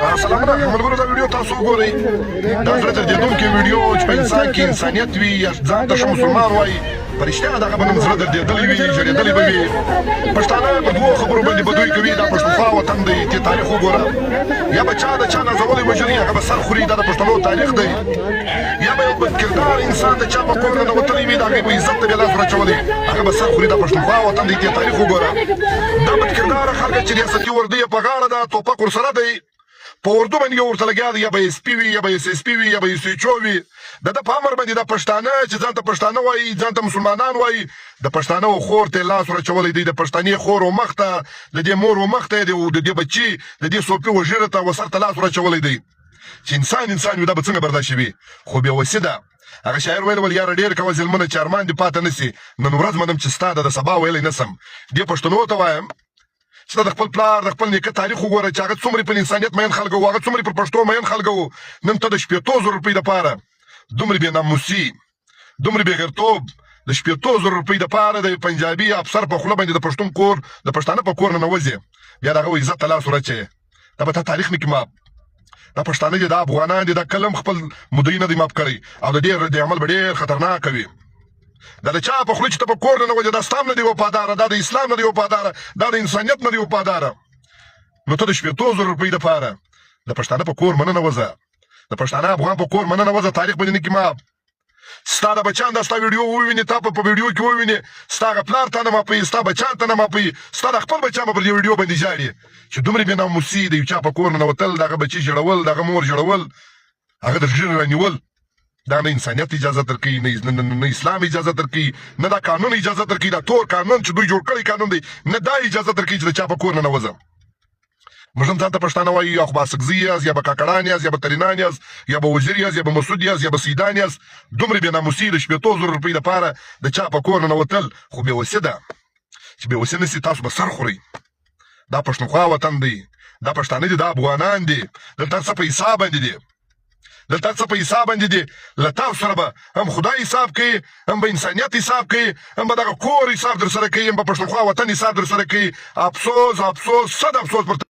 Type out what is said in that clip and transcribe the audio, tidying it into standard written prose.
سلامونه ملګرو دا ویډیو تاسو وګورئ دا زړه دردېدونکې ویډیو چې په انسان کې انسانیت وي یا ځان ته ښه مسلمان وایي په رښتیا دغه به نن زړه دردېدلی وي ژړېدلی به وي پښتانه په دوو خبرو باندې بدوی کوي دا پښتونخوا وطن دی دې تاریخ وګوره یا به چا د چا نازولی وژني هغه به سر خوري دا د پښتنو تاریخ دی یا به یو بدکردار انسان د چا په کور ننوتلی وي د هغې په عزت ته بې لاس راچولی هغه به سر خوري دا پښتونخوا وطن دی دې تاریخ وګوره دا بدکرداره خلک چې ریاستي وردی یې په غاړه ده توپک ورسره دی په اردو باندې یو ورته لګیا دی یا به اس پي وي یا به اس اس پي وي یا به اس ایچ او وي د ده په امر باندې دا پښتانه چې ځان ته پښتانه وایي ځان ته مسلمانان وایي د پښتانه و خور ته لاس ورچولی دی د پښتنې خور و مخ ته د دې مور و مخ ته د دې بچي د دې صوفي و ژیره ته و سر ته لاس ورچولی دی چې انسان وي دا به څنګه برداشت وي خو بېوسي ده هغه شاعر ویل ول یاره ډېر کوه ظلمونه چې ارمان دې پاته نه سي نن ورځ منم چې ستا د سبا ویلی نه سم دې پښتنو ته وایم چې د خپل پلار د خپل نیکه تاریخ وګوره چې هغه څومره په انسانیت مین خلک وو هغه څومره پر پښتو مین خلک وو نن ته د 500,000 روپۍ دپاره دومره بېناموسي دومره بېغیرتوب د 500,000 روپۍ دپاره د پنجابي افسر په خوله باندې د پښتون کور د پښتانه په کور ننوځې بیا د هغه عزت ته لاس ورچې دا به تا تاریخ نه کي ماپ دا پښتانه دي دا افغانان دي دا کلم خپل مدعي نه دی ماپ کړی او د دې رد عمل به ډېر خطرناک وي دا د چا په خوله چې ته په کور ننوځې دا ستا هم نه دی وفاداره دا د اسلام نه دی وفاداره دا د انسانیت نه دی وفاداره نو ته د 500,000 روپۍ دپاره د پښتانه په کور مننه وځه د پښتانه افغان په کور مننه وځه تاریخ باندې نه کي ماپ ستا د بچان دا ستا ویډیو وویني تا په ویډیو کې وویني ستا هغه پلار ته نه ماپوي ستا بچان ته نه ماپوي ستا د خپل بچان به پر دې ویډیو باندې ژاړي چې دومره بېناموسي د یو چا په کور ننوتل د هغه بچي ژړول د هغه مور ژړول هغه د ږیرې رانیول دا نه انسانیت اجازه درکوي نه اسلام اجازه درکوي نه دا قانون اجازه درکوي دا تور قانون چې دوی جوړ کړی قانون دی نه دا اجازه درکوي چې د چا په کور ننوځم موږ هم ځان ته پښتانه وایو یا خو به اسکزي یاست یا به کاکړان یاست یا به ترینان یاست یا به وزیر یاست یا به مسعود یاست یا به سیدان یاست دومره بېناموسي د 500,000 روپۍ دپاره د چا په کور ننوتل خو بېوسي ده چې بېوسي نه سي تاسو به سر خورئ دا پښتونخوا وطن دی دا پښتانه دي دا افغانان دي دلته څه په حساب باندې دي دلته څه په حساب باندې دي له تاسو سره به هم خدای حساب کوي هم به انسانیت حساب کوي هم به دغه کور حساب در سره کوي هم به پښتونخوا وطن حساب در سره کوي افسوس افسوس صد افسوس پر